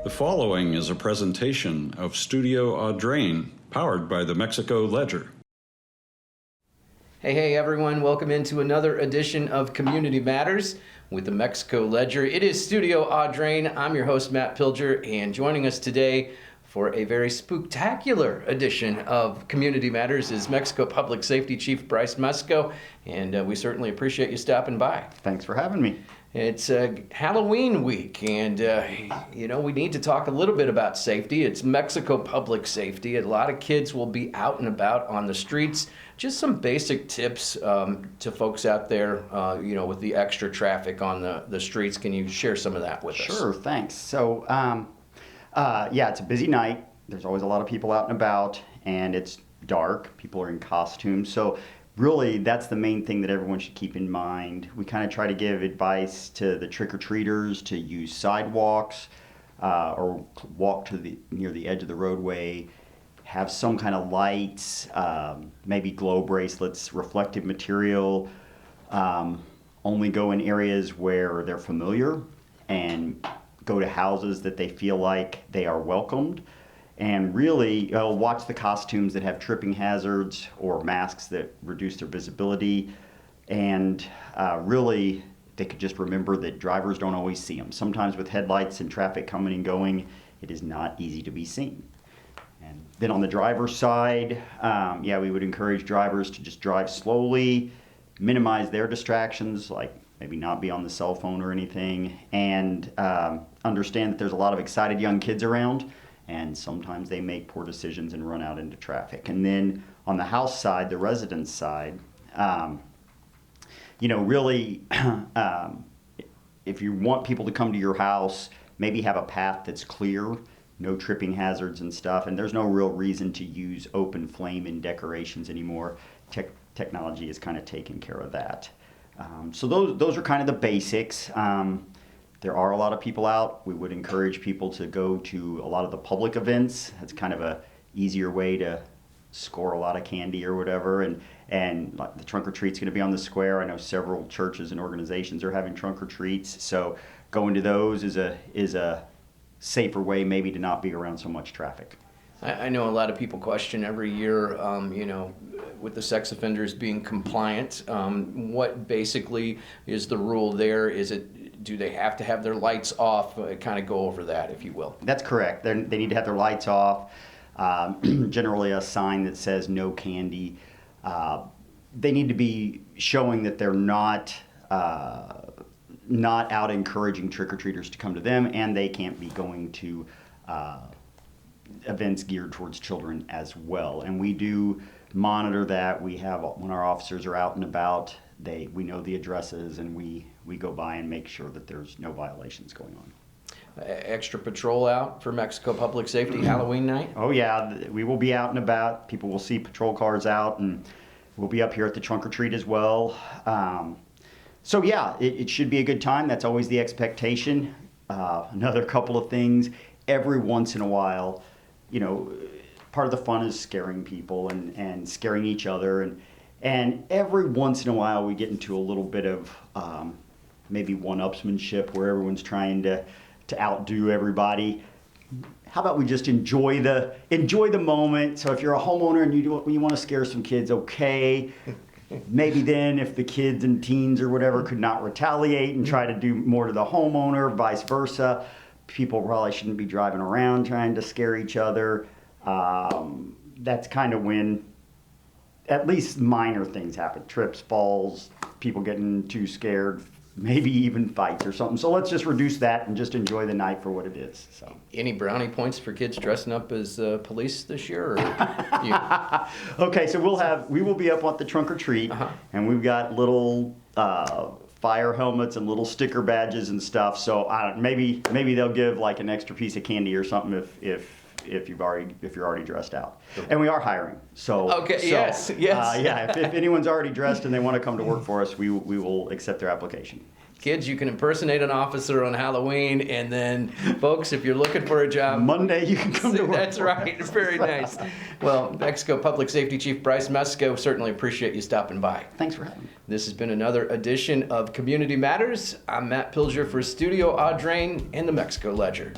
The following is a presentation of Studio Audrain, powered by the Mexico Ledger. Hey everyone, welcome into another edition of Community Matters with the Mexico Ledger. It is Studio Audrain. I'm your host, Matt Pilger, and joining us today for a very spooktacular edition of Community Matters is Mexico Public Safety Chief Brice Mesko, and we certainly appreciate you stopping by. Thanks for having me. It's Halloween week, and we need to talk a little bit about safety. It's Mexico Public Safety. A lot of kids will be out and about on the streets. Just some basic tips to folks out there, with the extra traffic on the streets. Can you share some of that with us? Sure, thanks. So, it's a busy night. There's always a lot of people out and about, and it's dark. People are in costumes. So really, that's the main thing that everyone should keep in mind. We kind of try to give advice to the trick-or-treaters to use sidewalks or walk near the edge of the roadway, have some kind of lights, maybe glow bracelets, reflective material, only go in areas where they're familiar, and go to houses that they feel like they are welcomed. And really watch the costumes that have tripping hazards or masks that reduce their visibility. And really, they could just remember that drivers don't always see them. Sometimes with headlights and traffic coming and going, it is not easy to be seen. And then on the driver's side, we would encourage drivers to just drive slowly, minimize their distractions, like maybe not be on the cell phone or anything, and understand that there's a lot of excited young kids around, and sometimes they make poor decisions and run out into traffic. And then on the house side, the residence side, if you want people to come to your house, maybe have a path that's clear, no tripping hazards and stuff, and there's no real reason to use open flame in decorations anymore. Technology has kind of taken care of that. So those are kind of the basics. There are a lot of people out. We would encourage people to go to a lot of the public events. That's kind of a easier way to score a lot of candy or whatever. And like the trunk or treat's going to be on the square. I know several churches and organizations are having trunk or treats. So going to those is a safer way maybe to not be around so much traffic. I know a lot of people question every year, with the sex offenders being compliant. What basically is the rule there? Do they have to have their lights off? Kind of go over that, if you will. That's correct. They need to have their lights off. Generally a sign that says no candy. They need to be showing that they're not out encouraging trick-or-treaters to come to them, and they can't be going to events geared towards children as well. And we do monitor that. We have, when our officers are out and about, we know the addresses, and we go by and make sure that there's no violations going on. Extra patrol out for Mexico Public Safety Halloween night? Oh yeah, we will be out and about. People will see patrol cars out, and we'll be up here at the trunk or treat as well. It should be a good time. That's always the expectation. Another couple of things, every once in a while, part of the fun is scaring people and scaring each other. And every once in a while we get into a little bit of maybe one-upsmanship where everyone's trying to outdo everybody. How about we just enjoy the moment? So if you're a homeowner and you want to scare some kids, okay. Maybe then if the kids and teens or whatever could not retaliate and try to do more to the homeowner, vice versa. People probably shouldn't be driving around trying to scare each other. That's kind of when at least minor things happen. Trips, falls, people getting too scared, maybe even fights or something. So let's just reduce that and just enjoy the night for what it is. So, any brownie points for kids dressing up as police this year? Okay, so we will be up at the trunk or treat, and we've got little fire helmets and little sticker badges and stuff. So maybe they'll give like an extra piece of candy or something if you're already dressed out. And we are hiring. Yes. If anyone's already dressed and they want to come to work for us, we will accept their application. Kids, you can impersonate an officer on Halloween, and then, folks, if you're looking for a job, Monday you can come to work. That's right. Very nice. Well, Mexico Public Safety Chief Brice Mesko, certainly appreciate you stopping by. Thanks for having me. This has been another edition of Community Matters. I'm Matt Pilger for Studio Audrain and the Mexico Ledger.